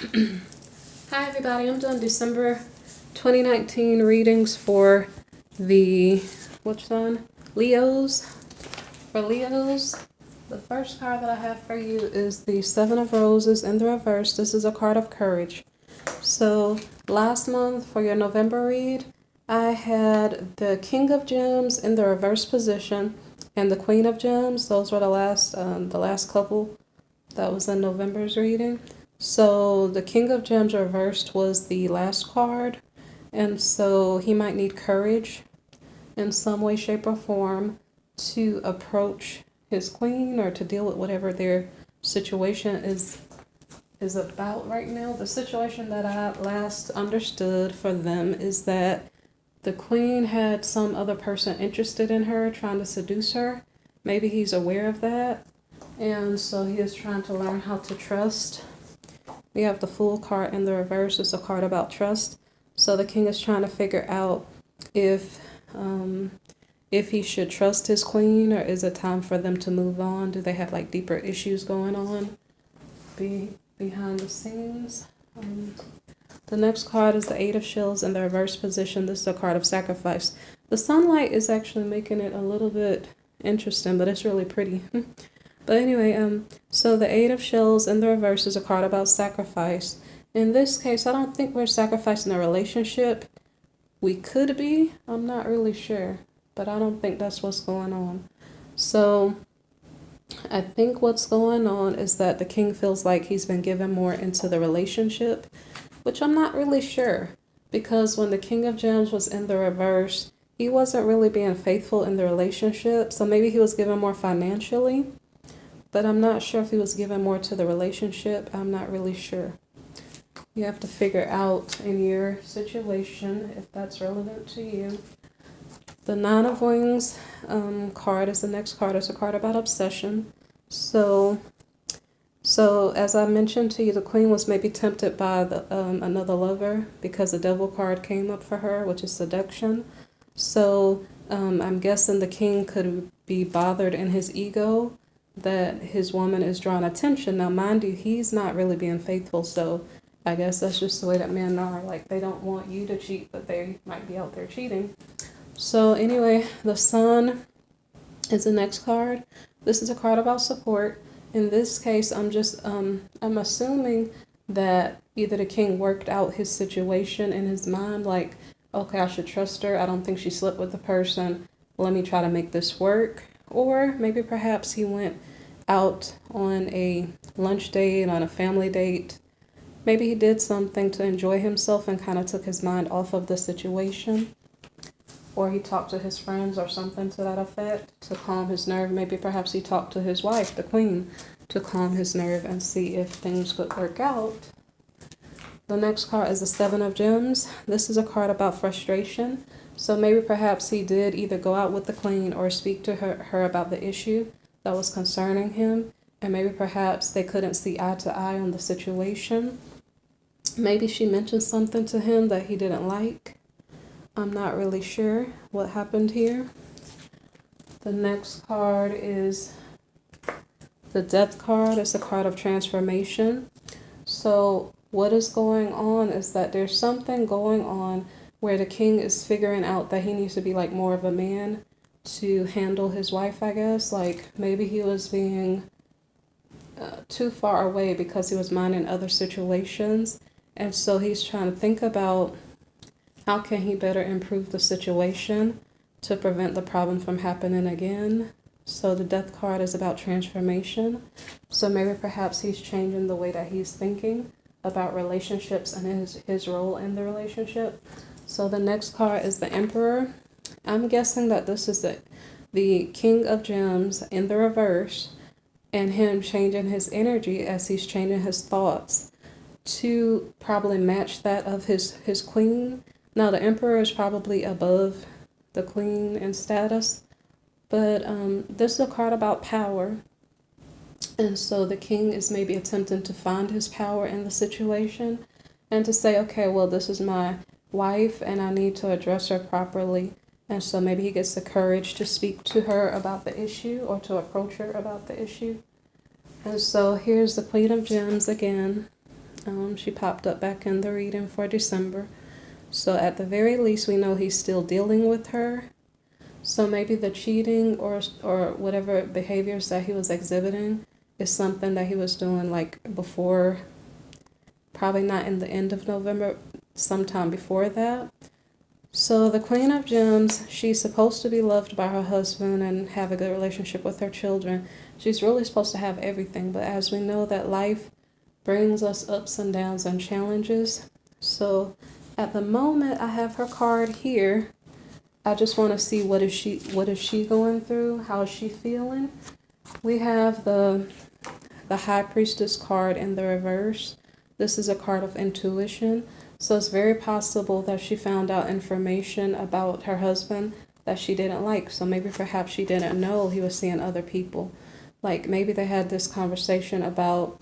Hi everybody, I'm doing December 2019 readings for the, which one? Leos. For Leos, the first card that I have for you is the Seven of Roses in the reverse. This is a card of courage. So last month for your November read, I had the King of Gems in the reverse position and the Queen of Gems. Those were the last couple that was in November's reading. So the King of Gems reversed was the last card, and so he might need courage in some way, shape, or form to approach his queen or to deal with whatever their situation is about right now. The situation that I last understood for them is that the queen had some other person interested in her, trying to seduce her. Maybe he's aware of that, and so he is trying to learn how to trust. We have the Fool card in the reverse. It's a card about trust. So the king is trying to figure out if he should trust his queen, or is it time for them to move on? Do they have like deeper issues going on behind the scenes? The next card is the Eight of Shields in the reverse position. This is a card of sacrifice. The sunlight is actually making it a little bit interesting, but it's really pretty. But anyway, so the Eight of Shields in the reverse is a card about sacrifice. In this case, I don't think we're sacrificing a relationship. We could be. I'm not really sure, but I don't think that's what's going on. So I think what's going on is that the king feels like he's been given more into the relationship, which I'm not really sure, because when the King of Gems was in the reverse, he wasn't really being faithful in the relationship. So maybe he was given more financially, but I'm not sure if he was given more to the relationship. I'm not really sure. You have to figure out in your situation if that's relevant to you. The Nine of Wings card is the next card. It's a card about obsession. So as I mentioned to you, the queen was maybe tempted by another lover because the Devil card came up for her, which is seduction. So I'm guessing the king could be bothered in his ego that his woman is drawing attention. Now, mind you, he's not really being faithful, so I guess that's just the way that men are. Like, they don't want you to cheat, but they might be out there cheating. So anyway, the Sun is the next card. This is a card about support. In this case, I'm assuming that either the king worked out his situation in his mind, like, okay, I should trust her. I don't think she slept with the person. Let me try to make this work. Or maybe perhaps he went out on a lunch date, on a family date. Maybe he did something to enjoy himself and kind of took his mind off of the situation. Or he talked to his friends or something to that effect to calm his nerve. Maybe perhaps he talked to his wife, the queen, to calm his nerve and see if things could work out. The next card is the Seven of Gems. This is a card about frustration. So maybe perhaps he did either go out with the queen or speak to her about the issue that was concerning him. And maybe perhaps they couldn't see eye to eye on the situation. Maybe she mentioned something to him that he didn't like. I'm not really sure what happened here. The next card is the Death card. It's a card of transformation. So what is going on is that there's something going on where the king is figuring out that he needs to be like more of a man to handle his wife, I guess. Like maybe he was being too far away because he was minding other situations. And so he's trying to think about how can he better improve the situation to prevent the problem from happening again. So the Death card is about transformation. So maybe perhaps he's changing the way that he's thinking about relationships and his role in the relationship. So the next card is the Emperor. I'm guessing that this is the King of Gems in the reverse, and him changing his energy as he's changing his thoughts to probably match that of his queen. Now the Emperor is probably above the queen in status, but this is a card about power. And so the king is maybe attempting to find his power in the situation and to say, okay, well, this is my wife and I need to address her properly. And so maybe he gets the courage to speak to her about the issue or to approach her about the issue. And so here's the Queen of Gems again. She popped up back in the reading for December. So at the very least, we know he's still dealing with her. So maybe the cheating or whatever behaviors that he was exhibiting is something that he was doing like before, probably not in the end of November, sometime before that. So the Queen of Gems, she's supposed to be loved by her husband and have a good relationship with her children. She's really supposed to have everything, but as we know that life brings us ups and downs and challenges. So at the moment I have her card here. I just want to see what is she going through? How is she feeling? We have the High Priestess card in the reverse. This is a card of intuition. So it's very possible that she found out information about her husband that she didn't like. So maybe perhaps she didn't know he was seeing other people. Like maybe they had this conversation about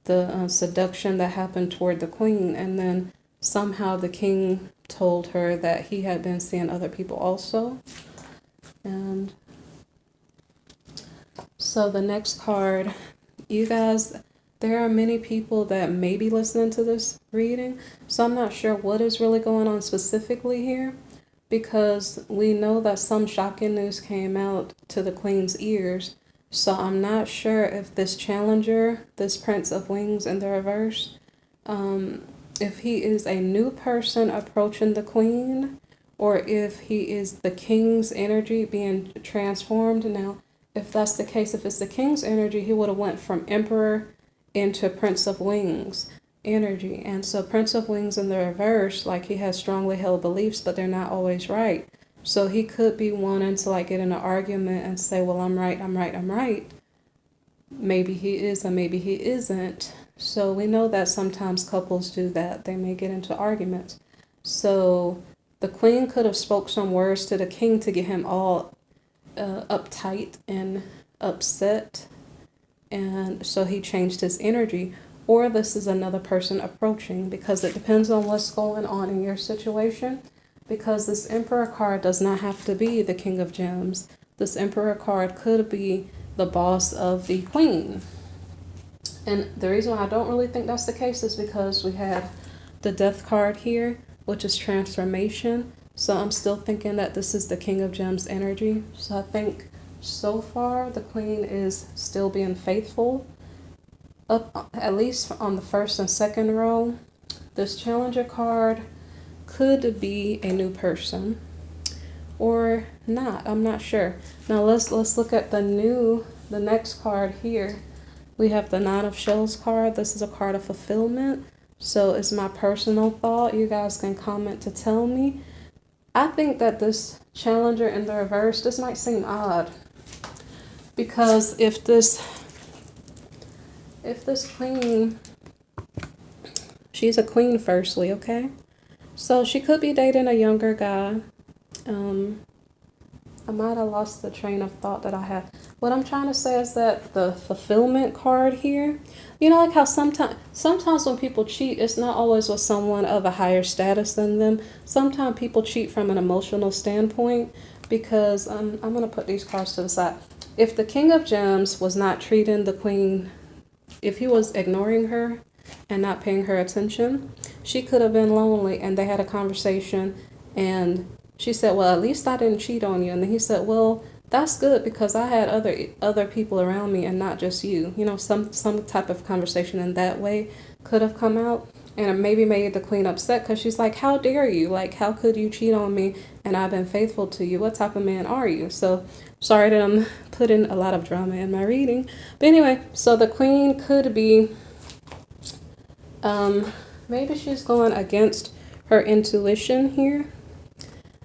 the seduction that happened toward the queen, and then somehow the king told her that he had been seeing other people also. And so the next card, you guys, there are many people that may be listening to this reading, so I'm not sure what is really going on specifically here, because we know that some shocking news came out to the Queen's ears, so I'm not sure if this challenger, this Prince of Wings in the reverse, if he is a new person approaching the Queen, or if he is the King's energy being transformed. Now, if that's the case, if it's the King's energy, he would have went from Emperor into Prince of Wings energy. And so Prince of Wings in the reverse, like he has strongly held beliefs, but they're not always right. So he could be wanting to like get in an argument and say, well, I'm right, I'm right, I'm right. Maybe he is and maybe he isn't. So we know that sometimes couples do that. They may get into arguments. So the Queen could have spoke some words to the King to get him all uptight and upset, and so he changed his energy. Or this is another person approaching, because it depends on what's going on in your situation, because this Emperor card does not have to be the King of Gems. This Emperor card could be the boss of the Queen. And the reason why I don't really think that's the case is because we have the Death card here, which is transformation. So I'm still thinking that this is the King of Gems energy. So I think so far the Queen is still being faithful. Up at least on the first and second row, this Challenger card could be a new person or not. I'm not sure. Now let's look at the next card here. We have the Nine of Shells card. This is a card of fulfillment. So it's my personal thought. You guys can comment to tell me. I think that this Challenger in the reverse, this might seem odd, because if this Queen, she's a queen firstly, okay? So she could be dating a younger guy. I might have lost the train of thought that I had. What I'm trying to say is that the fulfillment card here, you know, like how sometimes when people cheat, it's not always with someone of a higher status than them. Sometimes people cheat from an emotional standpoint, because I'm going to put these cards to the side. If the King of Gems was not treating the Queen, if he was ignoring her and not paying her attention, she could have been lonely, and they had a conversation, and she said, well, at least I didn't cheat on you. And then he said, well, that's good, because I had other people around me and not just you. You know, some type of conversation in that way could have come out, and it maybe made the Queen upset, because she's like, how dare you? Like, how could you cheat on me and I've been faithful to you? What type of man are you? So sorry that I'm putting a lot of drama in my reading. But anyway, so the Queen could be, maybe she's going against her intuition here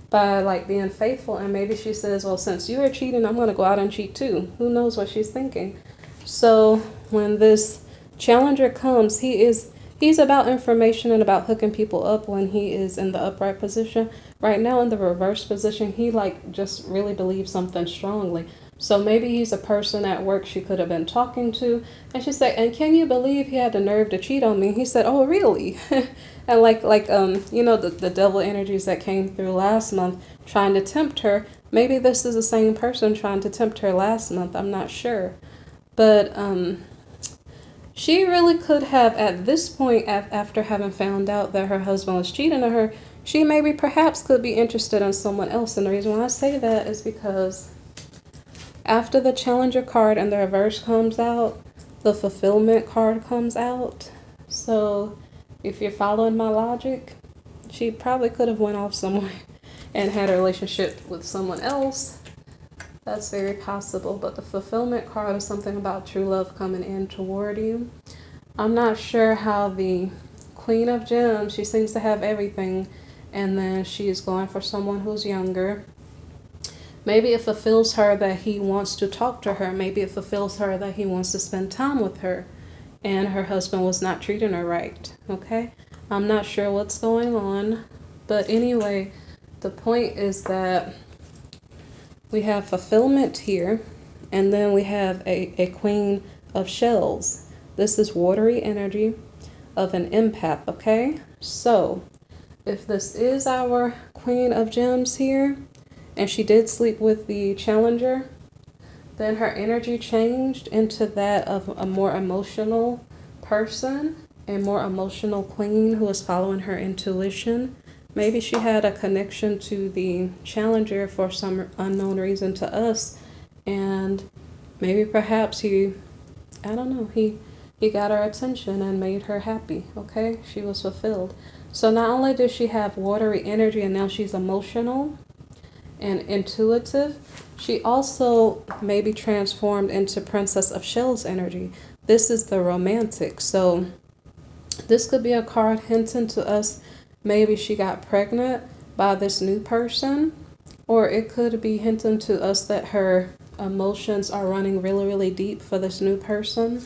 by like being faithful, and maybe she says, well, since you are cheating, I'm going to go out and cheat too. Who knows what she's thinking? So when this Challenger comes, he's about information and about hooking people up when he is in the upright position. Right now in the reverse position, he like just really believes something strongly. So maybe he's a person at work she could have been talking to, and she said, and can you believe he had the nerve to cheat on me? He said, oh, really? And like you know, the devil energies that came through last month trying to tempt her. Maybe this is the same person trying to tempt her last month. I'm not sure. But She really could have, at this point, after having found out that her husband was cheating on her, she maybe perhaps could be interested in someone else. And the reason why I say that is because after the Challenger card and the reverse comes out, the Fulfillment card comes out. So if you're following my logic, she probably could have went off somewhere and had a relationship with someone else. That's very possible. But the Fulfillment card is something about true love coming in toward you. I'm not sure how the Queen of Gems, she seems to have everything, and then she's going for someone who's younger. Maybe it fulfills her that he wants to talk to her. Maybe it fulfills her that he wants to spend time with her, and her husband was not treating her right. Okay? I'm not sure what's going on. But anyway, the point is that we have fulfillment here, and then we have a Queen of Shells. This is watery energy of an empath, okay? So, if this is our Queen of Gems here, and she did sleep with the Challenger, then her energy changed into that of a more emotional person, a more emotional queen who is following her intuition. Maybe she had a connection to the Challenger for some unknown reason to us, and maybe perhaps he, I don't know, he got her attention and made her happy, okay? She was fulfilled. So not only does she have watery energy and now she's emotional and intuitive, she also may be transformed into Princess of Shells energy. This is the romantic. So this could be a card hinting to us maybe she got pregnant by this new person, or it could be hinting to us that her emotions are running really, really deep for this new person.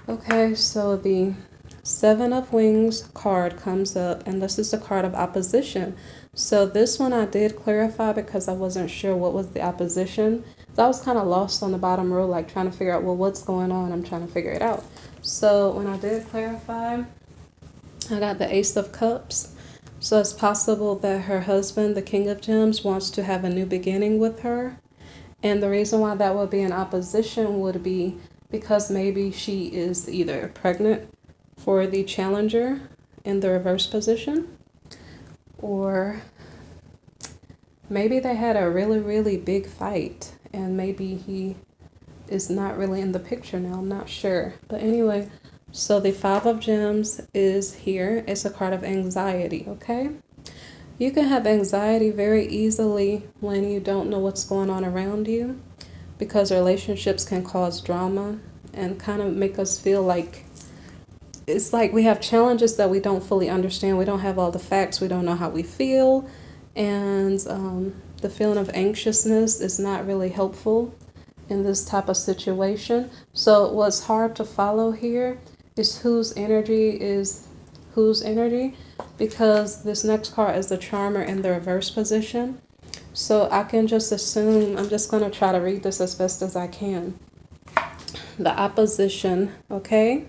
Okay, so the Seven of Wings card comes up, and this is the card of opposition. So this one I did clarify because I wasn't sure what was the opposition. So I was kind of lost on the bottom row, like trying to figure out, well, what's going on? I'm trying to figure it out. So when I did clarify, I got the Ace of Cups. So it's possible that her husband, the King of Gems, wants to have a new beginning with her. And the reason why that would be an opposition would be because maybe she is either pregnant for the Challenger in the reverse position, or maybe they had a really, really big fight and maybe he is not really in the picture now. I'm not sure. But anyway, so the Five of Gems is here. It's a card of anxiety, okay? You can have anxiety very easily when you don't know what's going on around you, because relationships can cause drama and kind of make us feel like it's like we have challenges that we don't fully understand. We don't have all the facts. We don't know how we feel. And the feeling of anxiousness is not really helpful in this type of situation. So what's hard to follow here is whose energy is whose energy, because this next card is the Charmer in the reverse position. So I can just assume, I'm just going to try to read this as best as I can. The opposition, okay?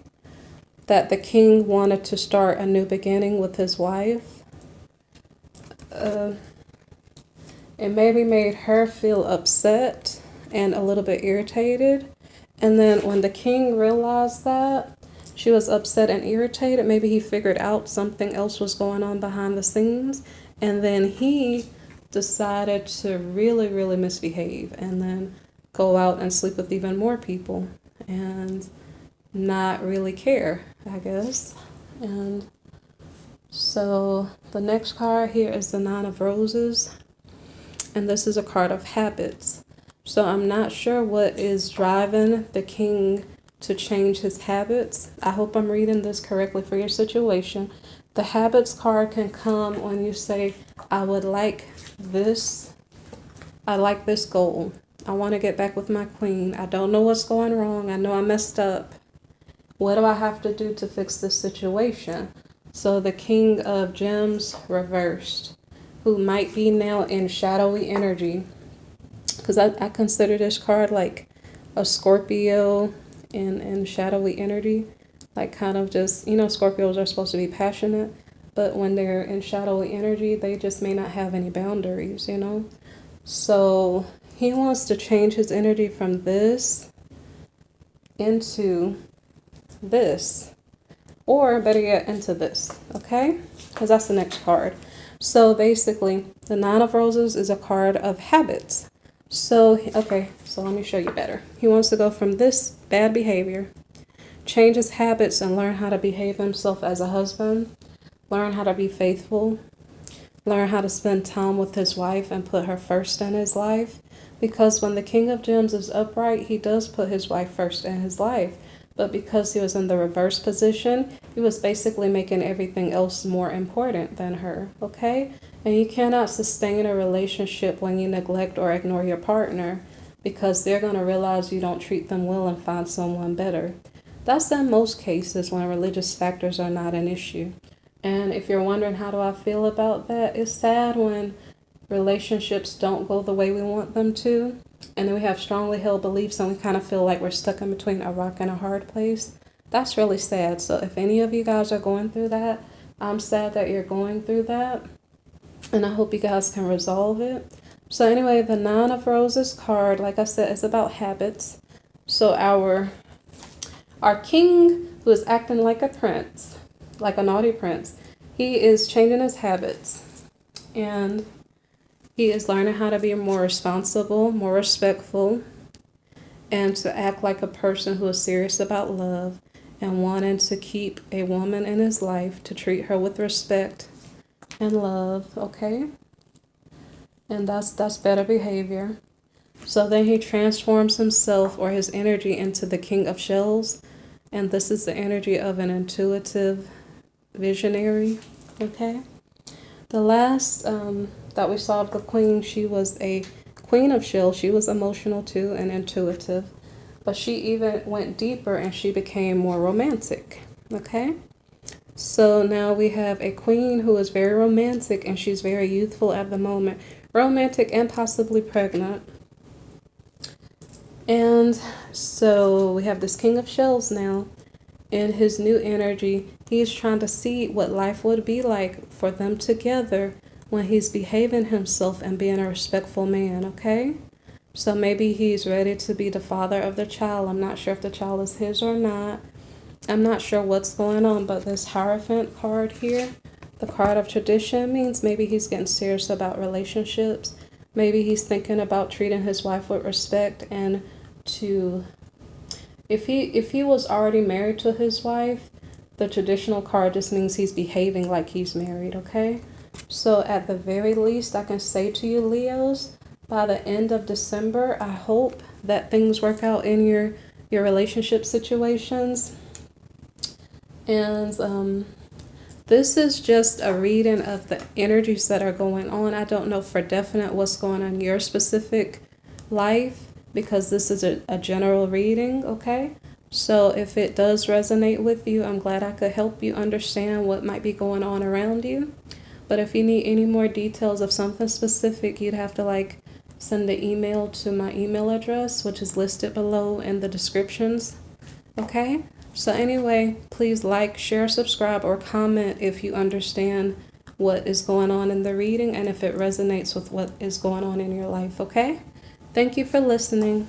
That the king wanted to start a new beginning with his wife. It maybe made her feel upset and a little bit irritated. And then when the king realized that she was upset and irritated, maybe he figured out something else was going on behind the scenes. And then he decided to really, really misbehave and then go out and sleep with even more people and not really care, I guess. And so the next card here is the Nine of Roses, and this is a card of habits. So I'm not sure what is driving the king to change his habits. I hope I'm reading this correctly for your situation. The habits card can come when you say, I would like this. I like this goal. I want to get back with my queen. I don't know what's going wrong. I know I messed up. What do I have to do to fix this situation? So the King of Gems reversed, who might be now in shadowy energy, because I consider this card like a Scorpio in shadowy energy, like kind of just, you know, Scorpios are supposed to be passionate, but when they're in shadowy energy, they just may not have any boundaries, you know. So he wants to change his energy from this into this, or better yet, into this, okay? Because that's the next card. So basically, the Nine of Roses is a card of habits. So, okay, so let me show you better. He wants to go from this bad behavior, change his habits, and learn how to behave himself as a husband, learn how to be faithful, learn how to spend time with his wife and put her first in his life. Because when the King of Gems is upright, he does put his wife first in his life. But because he was in the reverse position, he was basically making everything else more important than her, okay? And you cannot sustain a relationship when you neglect or ignore your partner, because they're going to realize you don't treat them well and find someone better. That's in most cases when religious factors are not an issue. And if you're wondering how do I feel about that, it's sad when relationships don't go the way we want them to, and then we have strongly held beliefs and we kind of feel like we're stuck in between a rock and a hard place. That's really sad. So if any of you guys are going through that, I'm sad that you're going through that, and I hope you guys can resolve it. So anyway, the Nine of Roses card, like I said, is about habits. So our king, who is acting like a prince, like a naughty prince, he is changing his habits, and he is learning how to be more responsible, more respectful, and to act like a person who is serious about love and wanting to keep a woman in his life, to treat her with respect and love, okay? And that's better behavior. So then he transforms himself or his energy into the King of Shells, and this is the energy of an intuitive visionary, okay? The last that we saw of the Queen, she was a Queen of Shells. She was emotional too and intuitive, but she even went deeper and she became more romantic, okay? So now we have a Queen who is very romantic, and she's very youthful at the moment, romantic and possibly pregnant. And so we have this King of Shells now. In his new energy, he's trying to see what life would be like for them together when he's behaving himself and being a respectful man, okay? So maybe he's ready to be the father of the child. I'm not sure if the child is his or not. I'm not sure what's going on, but this Hierophant card here, the card of tradition, means maybe he's getting serious about relationships. Maybe he's thinking about treating his wife with respect, and to if he was already married to his wife, the traditional card just means he's behaving like he's married, okay? So at the very least, I can say to you, Leos, by the end of December, I hope that things work out in your relationship situations. And this is just a reading of the energies that are going on. I don't know for definite what's going on in your specific life, because this is a general reading, okay? So if it does resonate with you, I'm glad I could help you understand what might be going on around you. But if you need any more details of something specific, you'd have to send the email to my email address, which is listed below in the descriptions, okay? So anyway, please like, share, subscribe, or comment if you understand what is going on in the reading and if it resonates with what is going on in your life, okay? Thank you for listening.